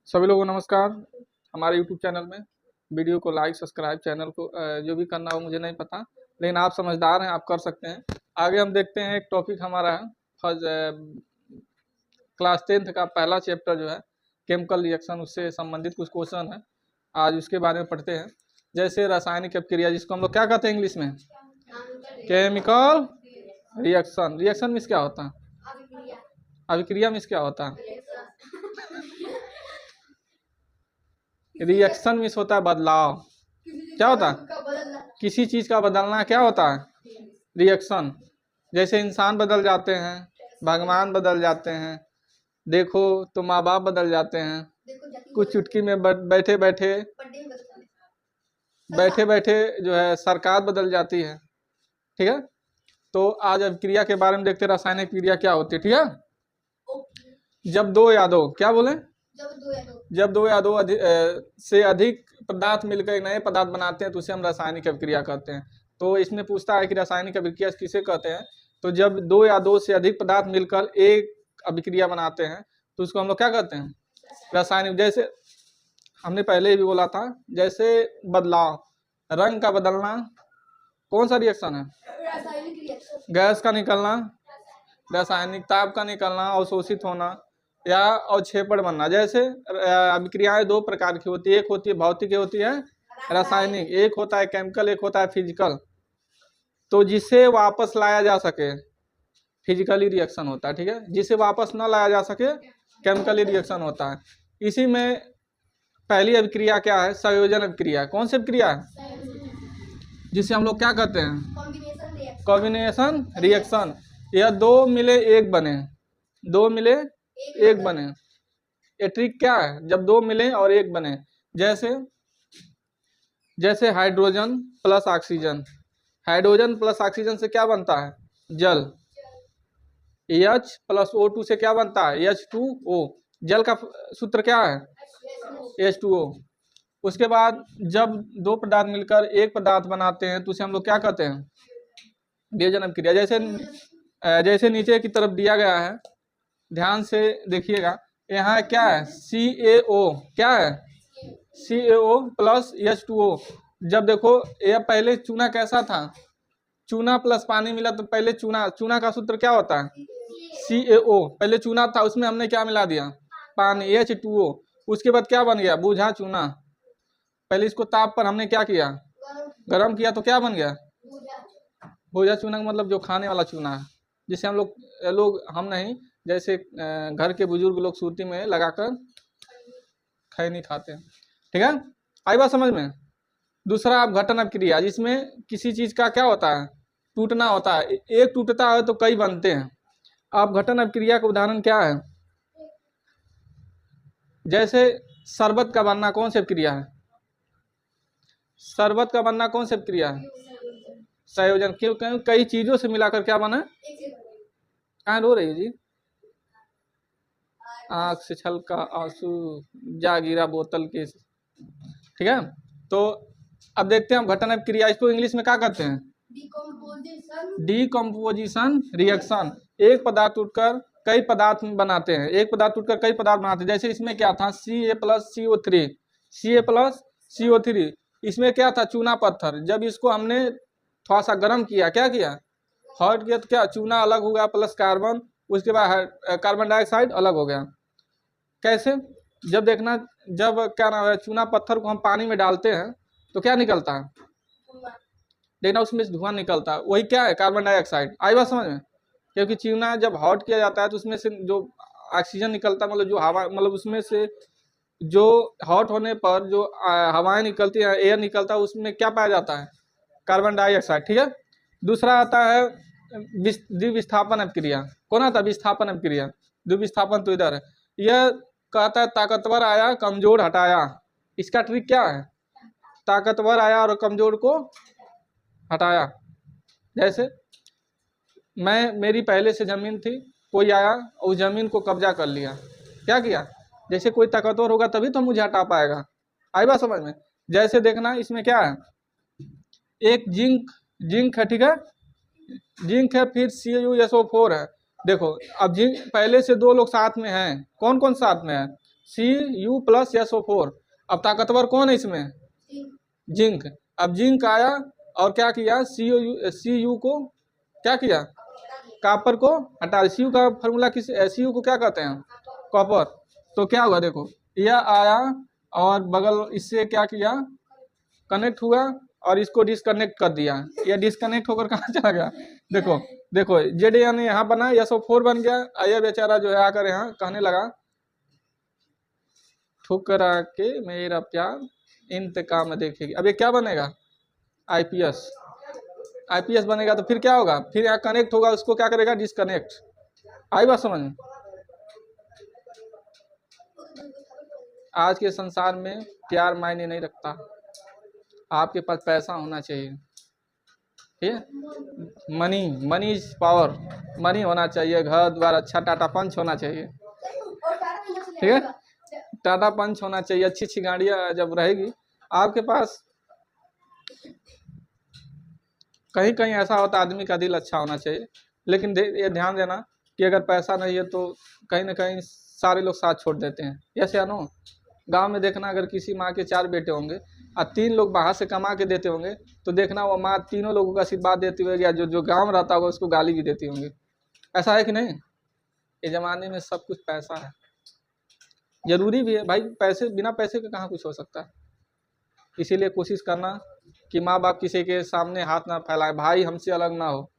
सभी लोगों को नमस्कार। हमारे यूट्यूब चैनल में वीडियो को लाइक सब्सक्राइब, चैनल को जो भी करना हो मुझे नहीं पता, लेकिन आप समझदार हैं, आप कर सकते हैं। आगे हम देखते हैं, एक टॉपिक हमारा है फर्स्ट क्लास 10th का पहला चैप्टर जो है केमिकल रिएक्शन, उससे संबंधित कुछ क्वेश्चन है। आज उसके बारे में पढ़ते हैं। जैसे रासायनिक अभिक्रिया, जिसको हम लोग क्या कहते हैं इंग्लिश में, केमिकल रिएक्शन। रिएक्शन मीन्स क्या होता है? अभिक्रिया मीन्स क्या होता है? रिएक्शन मीन्स होता है बदलाव। क्या होता है? किसी चीज का बदलना क्या होता है? रिएक्शन। जैसे इंसान बदल जाते हैं, भगवान बदल जाते हैं, देखो तो माँ बाप बदल जाते हैं, कुछ चुटकी में बैठे बैठे जो है सरकार बदल जाती है। ठीक है, तो आज अभिक्रिया के बारे में देखते हैं, रासायनिक क्रिया क्या होती है। ठीक है, जब दो या दो, क्या बोले, जब दो या दो से अधिक पदार्थ मिलकर एक नए पदार्थ बनाते हैं तो उसे हम रासायनिक अभिक्रिया कहते हैं। तो इसमें पूछता है कि रासायनिक अभिक्रिया किसे कहते हैं। तो जब दो या दो से अधिक पदार्थ मिलकर एक अभिक्रिया बनाते हैं तो उसको हम लोग क्या कहते हैं? रासायनिक। जैसे हमने पहले भी बोला था, जैसे बदलाव, रंग का बदलना कौन सा रिएक्शन है? गैस का निकलना, रासायनिक ताप का निकलना, अवशोषित होना या अवक्षेपण बनना। जैसे अभिक्रियाएं दो प्रकार की होती है, एक होती है भौतिक, होती है रासायनिक। एक होता है केमिकल, एक होता है फिजिकल। तो जिसे वापस लाया जा सके फिजिकली रिएक्शन होता है। ठीक है, जिसे वापस ना लाया जा सके केमिकली रिएक्शन होता है। इसी में पहली अभिक्रिया क्या है? संयोजन अभिक्रिया। कौन सी अभिक्रिया है? जिसे हम लोग क्या कहते हैं? Combination reaction. यह दो मिले एक बने, दो मिले एक बने। ये ट्रिक क्या है? जब दो मिले और एक बने। जैसे hydrogen plus oxygen, hydrogen plus oxygen से क्या बनता है? जल। H प्लस O2 से क्या बनता है? H2O। जल का सूत्र क्या है? H2O। उसके बाद जब दो पदार्थ मिलकर एक पदार्थ बनाते हैं तो उसे हम लोग क्या कहते हैं? वियोजन अभिक्रिया। जैसे नीचे की तरफ दिया गया है, ध्यान से देखिएगा। यहाँ क्या है? CaO। क्या है? CaO plus H2O। जब देखो यह पहले चूना कैसा था? चूना प्लस पानी मिला तो पहले चूना का सूत्र क्या होता है? CaO। पहले चूना था, उसमें हमने क्या मिला दिया? पानी, H2O। उसके बाद क्या बन गया? बूझा चूना। पहले इसको ताप पर हमने क्या किया? गर्म किया तो क्या बन गया? भूजा चूना। मतलब जो खाने वाला चूना है, जिसे हम लोग हम नहीं, जैसे घर के बुजुर्ग लोग सूती में लगाकर खैनी खाते हैं। ठीक है, आई बात समझ में? दूसरा अपघटन अभिक्रिया, जिसमें किसी चीज का क्या होता है? टूटना होता है। एक टूटता है तो कई बनते हैं। अपघटन अभिक्रिया का उदाहरण क्या है? जैसे शरबत का बनना कौन सी अभिक्रिया है? शरबत का बनना कौन सी अभिक्रिया है? संयोजन। क्योंकि कई चीजों से मिलाकर क्या बना? कहाँ रो रही हो जी? आंख से छलका आंसू जा गिरा बोतल के। ठीक है, तो अब देखते हैं हम घटन अभिक्रिया। इसको इंग्लिश में क्या कहते हैं? Decomposition reaction. एक पदार्थ टूटकर कई पदार्थ बनाते हैं, एक पदार्थ टूटकर कई पदार्थ बनाते हैं। जैसे इसमें क्या था? Ca plus CO3, Ca plus CO3। इसमें क्या था? चूना पत्थर। जब इसको हमने थोड़ा सा गर्म किया, क्या किया? हॉट किया, तो क्या चूना अलग हो गया प्लस कार्बन, उसके बाद कार्बन डाइऑक्साइड अलग हो गया। कैसे? जब देखना, जब क्या नाम है, चूना पत्थर को हम पानी में डालते हैं तो क्या निकलता है? देखना, उसमें से धुआं निकलता है, वही क्या है? Carbon dioxide. आई बात समझ में? क्योंकि चूना जब हॉट किया जाता है तो उसमें से जो ऑक्सीजन निकलता है, मतलब जो हवा, मतलब उसमें से जो हॉट होने पर जो हवाएं निकलती है, एयर निकलता है, उसमें क्या पाया जाता है? Carbon dioxide. ठीक है, दूसरा आता है द्विविस्थापन अभिक्रिया। कौन आता है? विस्थापन अभिक्रिया। द्विविस्थापन तो इधर है। यह कहता है ताकतवर आया कमजोर हटाया। इसका ट्रिक क्या है? ताकतवर आया और कमजोर को हटाया। जैसे मेरी पहले से जमीन थी, कोई आया और उस जमीन को कब्जा कर लिया, क्या किया? जैसे कोई ताकतवर होगा तभी तो मुझे हटा पाएगा। आई बात समझ में? जैसे देखना, इसमें क्या है? एक जिंक है। ठीक है, जिंक है, फिर CuSO4 है। देखो अब जिंक, पहले से दो लोग साथ में हैं। कौन कौन साथ में है? Cu+SO4। अब ताकतवर कौन है इसमें? जिंक। अब जिंक आया और क्या किया, Cu को क्या किया, कॉपर को हटा। Cu का फॉर्मूला किस, Cu को क्या कहते हैं, कॉपर। तो क्या हुआ देखो, यह आया और बगल इससे क्या किया, कनेक्ट हुआ और इसको डिस्कनेक्ट कर दिया। यह डिस्कनेक्ट होकर कहाँ चला गया, देखो देखो Zn यहाँ बना, SO4 बन गया। यह बेचारा जो है आकर यहाँ कहने लगा, ठुकरा के मेरा प्यार इंतकाम देखेगी। अब ये क्या बनेगा, आईपीएस बनेगा। तो फिर क्या होगा, फिर यहाँ कनेक्ट होगा, उसको क्या करेगा, डिस्कनेक्ट। आई बात समझ में? आज के संसार में प्यार मायने नहीं रखता, आपके पास पैसा होना चाहिए, ठीक है। मनी इज पावर, मनी होना चाहिए, घर द्वार अच्छा, टाटा पंच होना चाहिए, ठीक है, टाटा पंच होना चाहिए, अच्छी अच्छी गाड़ियां जब रहेगी आपके पास। कहीं कहीं ऐसा होता है आदमी का दिल अच्छा होना चाहिए, लेकिन ये ध्यान देना कि अगर पैसा नहीं है तो कहीं ना कहीं सारे लोग साथ छोड़ देते हैं। ऐसे आनो गांव में देखना, अगर किसी माँ के 4 बेटे होंगे और 3 लोग बाहर से कमा के देते होंगे, तो देखना वो माँ तीनों लोगों का आशीर्वाद देती होगी, या जो गाँव में रहता होगा उसको गाली भी देती होंगी। ऐसा है कि नहीं? ये ज़माने में सब कुछ पैसा है, जरूरी भी है भाई, पैसे बिना पैसे के कहाँ कुछ हो सकता है। इसीलिए कोशिश करना कि माँ बाप किसी के सामने हाथ ना फैलाए, भाई हमसे अलग ना हो।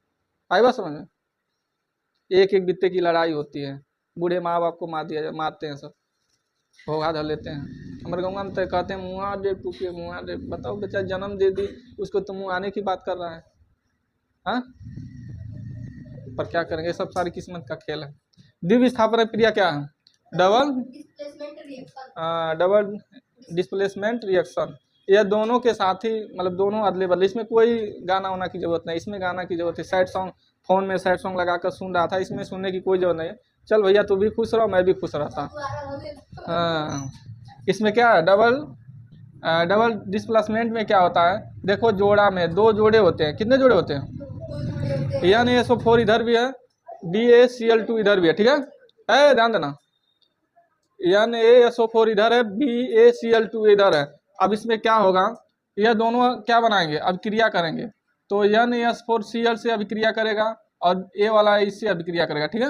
आई बात समझ में? एक एक बित्ते की लड़ाई होती है, बूढ़े माँ बाप को मारते हैं सब, भोगा धर लेते हैं। हमारे गाँव में तो कहते हैं मुँह दे टूके, मुँह दे। बताओ बेचारा जन्म दे दी उसको, तो मुँह आने की बात कर रहा है, हाँ? पर क्या करेंगे, सब सारी किस्मत का खेल है। द्विव स्थापन क्रिया क्या है, डबल डिस्प्लेसमेंट रिएक्शन। यह दोनों के साथ ही, मतलब दोनों अदले बदले, इसमें कोई गाना होना की जरूरत नहीं, इसमें गाना की जरूरत है। सैड सॉन्ग, फोन में सैड सॉन्ग लगाकर सुन रहा था, इसमें सुनने की कोई जरूरत नहीं है। चल भैया तू भी खुश रहो, मैं भी खुश रहता। इसमें क्या है, डबल डिस्प्लेसमेंट में क्या होता है, देखो जोड़ा में 2 जोड़े होते हैं। कितने जोड़े होते हैं, NaSO4 इधर भी है, BaCl2 इधर भी है, ठीक है, ध्यान देना। NaSO4 इधर है, BaCl2 इधर है। अब इसमें क्या होगा, यह दोनों क्या बनाएंगे, अब क्रिया करेंगे। तो NaS4Cl से अभिक्रिया करेगा और ए वाला इससे अभिक्रिया करेगा, ठीक है।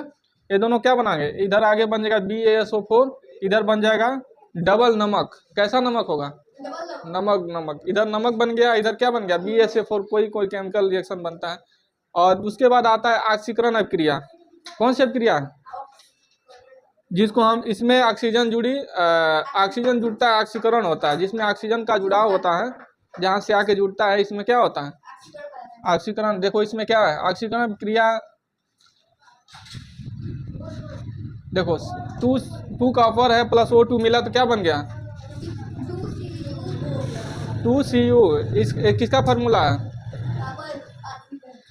ये दोनों क्या बनाएंगे, इधर आगे बन जाएगा BaSO4, इधर बन जाएगा डबल नमक। कैसा नमक होगा, नमक। इधर नमक बन गया, इधर क्या बन गया, BaSO4। कोई केमिकल रिएक्शन बनता है। और उसके बाद आता है ऑक्सीकरण अभिक्रिया। कौन सी अभिक्रिया, जिसको हम, इसमें ऑक्सीजन जुड़ता है, ऑक्सीकरण होता है, जिसमें ऑक्सीजन का जुड़ाव होता है, जहाँ से आके जुड़ता है, इसमें क्या होता है, ऑक्सीकरण। देखो इसमें क्या है, ऑक्सीकरण क्रिया, देखो 2 कॉपर है प्लस O2 मिला तो क्या बन गया, 2Cu। इस किसका फार्मूला है,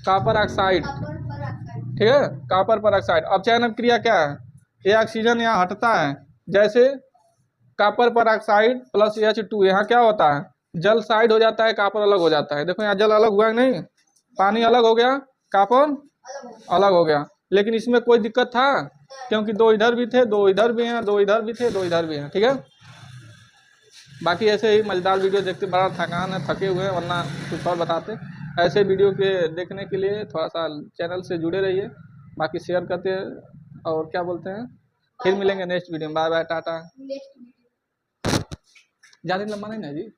कॉपर ऑक्साइड, ठीक है, कॉपर पर ऑक्साइड। अब चयन क्रिया क्या है, ये ऑक्सीजन यहाँ हटता है, जैसे कॉपर पर ऑक्साइड प्लस H2, यहाँ क्या होता है, जल साइड हो जाता है, कॉपर अलग हो जाता है। देखो यहाँ जल अलग हुआ नहीं, पानी अलग हो गया, कॉपर अलग हो गया। लेकिन इसमें कोई दिक्कत था, क्योंकि 2 इधर भी थे, 2 इधर भी हैं, 2 इधर भी थे, 2 इधर भी हैं, ठीक है। बाकी ऐसे ही मजेदार वीडियो देखते, बड़ा थकान है, थके हुए हैं, वरना कुछ और बताते। ऐसे वीडियो के देखने के लिए थोड़ा सा चैनल से जुड़े रहिए, बाकी शेयर करते और क्या बोलते हैं, फिर मिलेंगे नेक्स्ट वीडियो में। बाय बाय, टाटा। ज़्यादा लंबा नहीं ना जी।